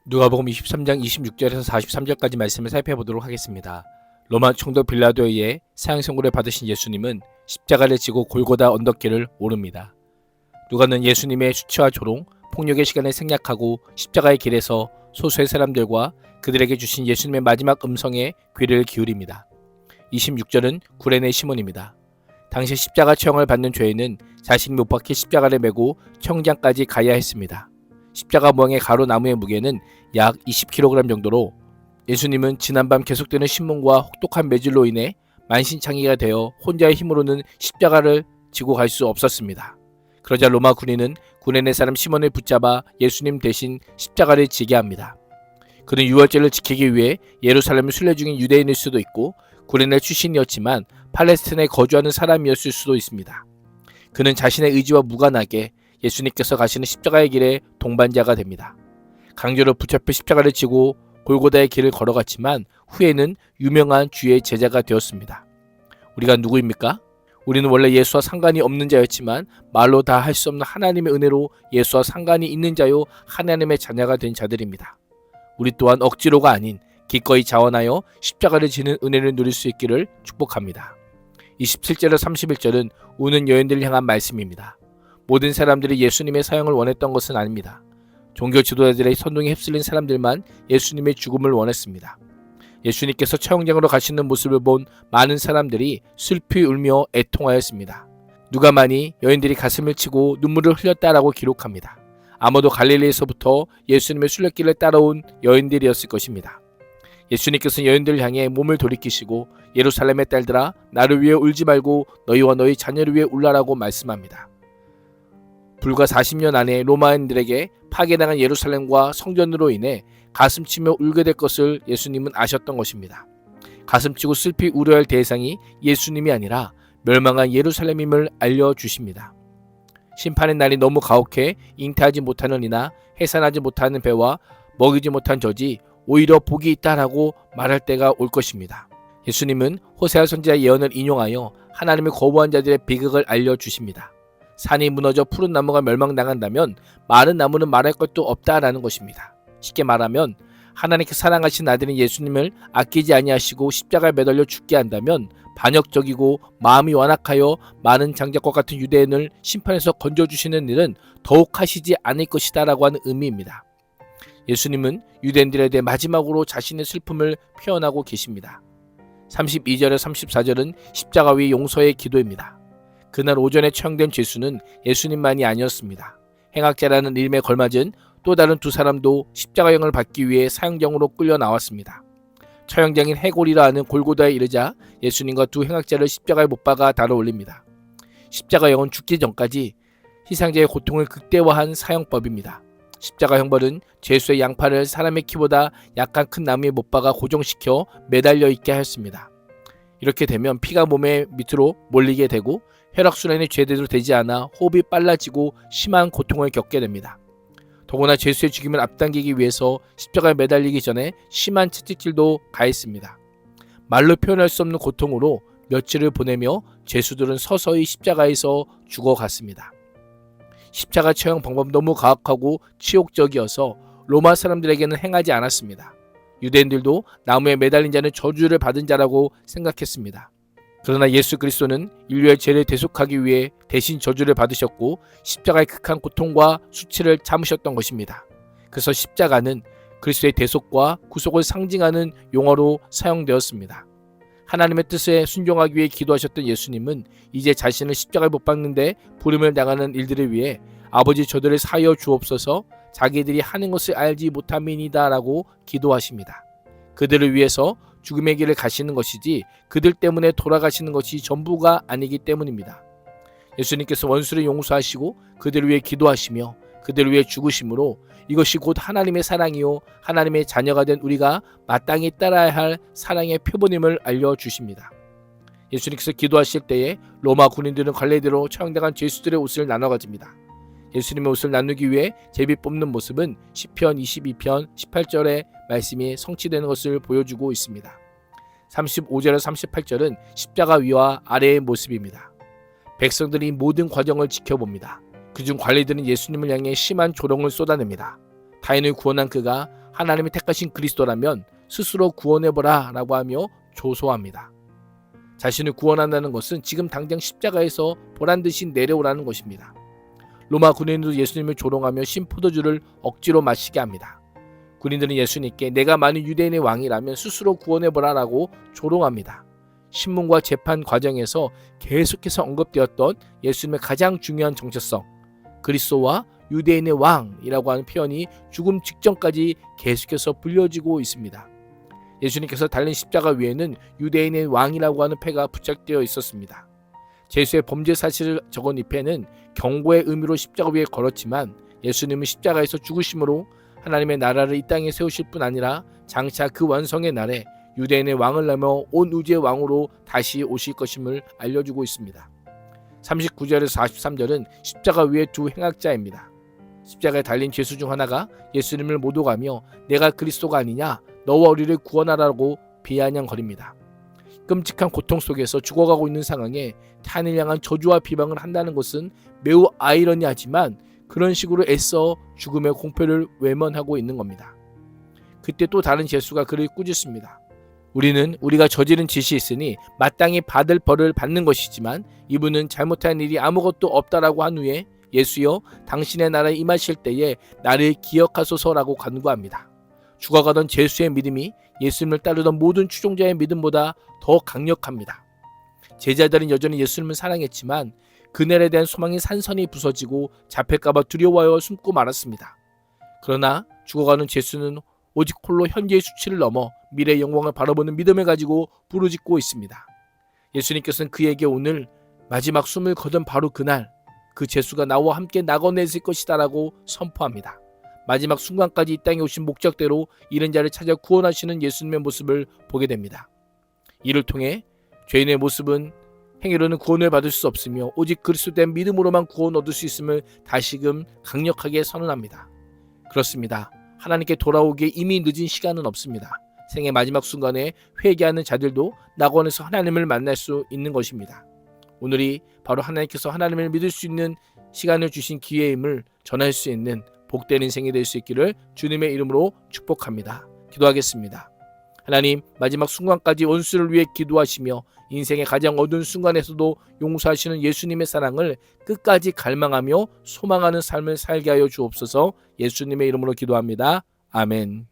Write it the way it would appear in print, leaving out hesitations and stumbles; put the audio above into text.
누가복음 23장 26절에서 43절까지 말씀을 살펴보도록 하겠습니다. 로마 총독 빌라도에 의해 사형 선고를 받으신 예수님은 십자가를 지고 골고다 언덕길을 오릅니다. 누가는 예수님의 수치와 조롱, 폭력의 시간을 생략하고 십자가의 길에서 소수의 사람들과 그들에게 주신 예수님의 마지막 음성에 귀를 기울입니다. 26절은 구레네 시몬입니다. 당시 십자가 처형을 받는 죄인은 자신이 못 박혀 십자가를 메고 청장까지 가야 했습니다. 십자가 모양의 가로나무의 무게는 약 20kg 정도로 예수님은 지난밤 계속되는 신문과 혹독한 매질로 인해 만신창이가 되어 혼자의 힘으로는 십자가를 지고 갈 수 없었습니다. 그러자 로마 군인은 구레네 사람 시몬을 붙잡아 예수님 대신 십자가를 지게 합니다. 그는 유월절을 지키기 위해 예루살렘을 순례 중인 유대인일 수도 있고 구레네 출신이었지만 팔레스타인에 거주하는 사람이었을 수도 있습니다. 그는 자신의 의지와 무관하게 예수님께서 가시는 십자가의 길에 동반자가 됩니다. 강제로 붙잡혀 십자가를 지고 골고다의 길을 걸어갔지만 후에는 유명한 주의 제자가 되었습니다. 우리가 누구입니까? 우리는 원래 예수와 상관이 없는 자였지만 말로 다 할 수 없는 하나님의 은혜로 예수와 상관이 있는 자요 하나님의 자녀가 된 자들입니다. 우리 또한 억지로가 아닌 기꺼이 자원하여 십자가를 지는 은혜를 누릴 수 있기를 축복합니다. 27절에서 31절은 우는 여인들을 향한 말씀입니다. 모든 사람들이 예수님의 사형을 원했던 것은 아닙니다. 종교 지도자들의 선동에 휩쓸린 사람들만 예수님의 죽음을 원했습니다. 예수님께서 처형장으로 가시는 모습을 본 많은 사람들이 슬피 울며 애통하였습니다. 누가만이 여인들이 가슴을 치고 눈물을 흘렸다라고 기록합니다. 아마도 갈릴리에서부터 예수님의 순례길을 따라온 여인들이었을 것입니다. 예수님께서는 여인들을 향해 몸을 돌이키시고 예루살렘의 딸들아 나를 위해 울지 말고 너희와 너희 자녀를 위해 울라라고 말씀합니다. 불과 40년 안에 로마인들에게 파괴당한 예루살렘과 성전으로 인해 가슴치며 울게 될 것을 예수님은 아셨던 것입니다. 가슴치고 슬피 울어야 할 대상이 예수님이 아니라 멸망한 예루살렘임을 알려주십니다. 심판의 날이 너무 가혹해 잉태하지 못하는 이나 해산하지 못하는 배와 먹이지 못한 젖이 오히려 복이 있다라고 말할 때가 올 것입니다. 예수님은 호세아 선지자의 예언을 인용하여 하나님의 거부한 자들의 비극을 알려주십니다. 산이 무너져 푸른 나무가 멸망당한다면 마른 나무는 말할 것도 없다라는 것입니다. 쉽게 말하면 하나님께 사랑하신 아들인 예수님을 아끼지 아니하시고 십자가에 매달려 죽게 한다면 반역적이고 마음이 완악하여 많은 장작과 같은 유대인을 심판에서 건져주시는 일은 더욱 하시지 않을 것이다 라고 하는 의미입니다. 예수님은 유대인들에 대해 마지막으로 자신의 슬픔을 표현하고 계십니다. 32절에 34절은 십자가 위 용서의 기도입니다. 그날 오전에 처형된 죄수는 예수님만이 아니었습니다. 행악자라는 이름에 걸맞은 또 다른 두 사람도 십자가형을 받기 위해 사형장으로 끌려 나왔습니다. 처형장인 해골이라 하는 골고다에 이르자 예수님과 두 행악자를 십자가에 못 박아 달아 올립니다. 십자가형은 죽기 전까지 희생자의 고통을 극대화한 사형법입니다. 십자가 형벌은 죄수의 양팔을 사람의 키보다 약간 큰 나무에 못 박아 고정시켜 매달려 있게 하였습니다. 이렇게 되면 피가 몸의 밑으로 몰리게 되고 혈액순환이 제대로 되지 않아 호흡이 빨라지고 심한 고통을 겪게 됩니다. 더구나 죄수의 죽임을 앞당기기 위해서 십자가에 매달리기 전에 심한 채찍질도 가했습니다. 말로 표현할 수 없는 고통으로 며칠을 보내며 죄수들은 서서히 십자가에서 죽어갔습니다. 십자가 처형 방법 너무 가혹하고 치욕적이어서 로마 사람들에게는 행하지 않았습니다. 유대인들도 나무에 매달린 자는 저주를 받은 자라고 생각했습니다. 그러나 예수 그리스도는 인류의 죄를 대속하기 위해 대신 저주를 받으셨고 십자가의 극한 고통과 수치를 참으셨던 것입니다. 그래서 십자가는 그리스도의 대속과 구속을 상징하는 용어로 사용되었습니다. 하나님의 뜻에 순종하기 위해 기도하셨던 예수님은 이제 자신을 십자가에 못 박는데 부름을 당하는 일들을 위해 아버지 저들을 사하여 주옵소서 자기들이 하는 것을 알지 못함이니이다 라고 기도하십니다. 그들을 위해서 죽음의 길을 가시는 것이지 그들 때문에 돌아가시는 것이 전부가 아니기 때문입니다. 예수님께서 원수를 용서하시고 그들을 위해 기도하시며 그들을 위해 죽으심으로 이것이 곧 하나님의 사랑이요 하나님의 자녀가 된 우리가 마땅히 따라야 할 사랑의 표본임을 알려주십니다. 예수님께서 기도하실 때에 로마 군인들은 관례대로 처형당한 죄수들의 옷을 나눠 가집니다. 예수님의 옷을 나누기 위해 제비 뽑는 모습은 시편 22편 18절의 말씀이 성취되는 것을 보여주고 있습니다. 35절에서 38절은 십자가 위와 아래의 모습입니다. 백성들이 모든 과정을 지켜봅니다. 그중 관리들은 예수님을 향해 심한 조롱을 쏟아냅니다. 타인을 구원한 그가 하나님이 택하신 그리스도라면 스스로 구원해보라 라고 하며 조소합니다. 자신을 구원한다는 것은 지금 당장 십자가에서 보란듯이 내려오라는 것입니다. 로마 군인들도 예수님을 조롱하며 신포도주를 억지로 마시게 합니다. 군인들은 예수님께 내가 만일 유대인의 왕이라면 스스로 구원해보라 라고 조롱합니다. 신문과 재판 과정에서 계속해서 언급되었던 예수님의 가장 중요한 정체성, 그리스도와 유대인의 왕이라고 하는 표현이 죽음 직전까지 계속해서 불려지고 있습니다. 예수님께서 달린 십자가 위에는 유대인의 왕이라고 하는 패가 부착되어 있었습니다. 제수의 범죄 사실을 적은 이 패는 경고의 의미로 십자가 위에 걸었지만 예수님은 십자가에서 죽으심으로 하나님의 나라를 이 땅에 세우실 뿐 아니라 장차 그 완성의 날에 유대인의 왕을 넘어 온 우주의 왕으로 다시 오실 것임을 알려주고 있습니다. 39절에서 43절은 십자가 위의 두 행악자입니다. 십자가에 달린 죄수 중 하나가 예수님을 모독하며 내가 그리스도가 아니냐 너와 우리를 구원하라고 비아냥거립니다. 끔찍한 고통 속에서 죽어가고 있는 상황에 탄을 향한 저주와 비방을 한다는 것은 매우 아이러니하지만 그런 식으로 애써 죽음의 공포를 외면하고 있는 겁니다. 그때 또 다른 죄수가 그를 꾸짖습니다. 우리는 우리가 저지른 짓이 있으니 마땅히 받을 벌을 받는 것이지만 이분은 잘못한 일이 아무것도 없다라고 한 후에 예수여 당신의 나라에 임하실 때에 나를 기억하소서라고 간구합니다. 죽어가던 죄수의 믿음이 예수님을 따르던 모든 추종자의 믿음보다 더 강력합니다. 제자들은 여전히 예수님을 사랑했지만 그날에 대한 소망이 산산이 부서지고 잡힐까봐 두려워하여 숨고 말았습니다. 그러나 죽어가는 죄수는 오직 홀로 현재의 수치를 넘어 미래의 영광을 바라보는 믿음을 가지고 부르짖고 있습니다. 예수님께서는 그에게 오늘 마지막 숨을 거둔 바로 그날 그 죄수가 나와 함께 낙원에 있을 것이다 라고 선포합니다. 마지막 순간까지 이 땅에 오신 목적대로 잃은 자를 찾아 구원하시는 예수님의 모습을 보게 됩니다. 이를 통해 죄인의 모습은 행위로는 구원을 받을 수 없으며 오직 그리스도에 대한 믿음으로만 구원 얻을 수 있음을 다시금 강력하게 선언합니다. 그렇습니다. 하나님께 돌아오기에 이미 늦은 시간은 없습니다. 생의 마지막 순간에 회개하는 자들도 낙원에서 하나님을 만날 수 있는 것입니다. 오늘이 바로 하나님께서 하나님을 믿을 수 있는 시간을 주신 기회임을 전할 수 있는 복된 인생이 될 수 있기를 주님의 이름으로 축복합니다. 기도하겠습니다. 하나님, 마지막 순간까지 원수를 위해 기도하시며 인생의 가장 어두운 순간에서도 용서하시는 예수님의 사랑을 끝까지 갈망하며 소망하는 삶을 살게 하여 주옵소서. 예수님의 이름으로 기도합니다. 아멘.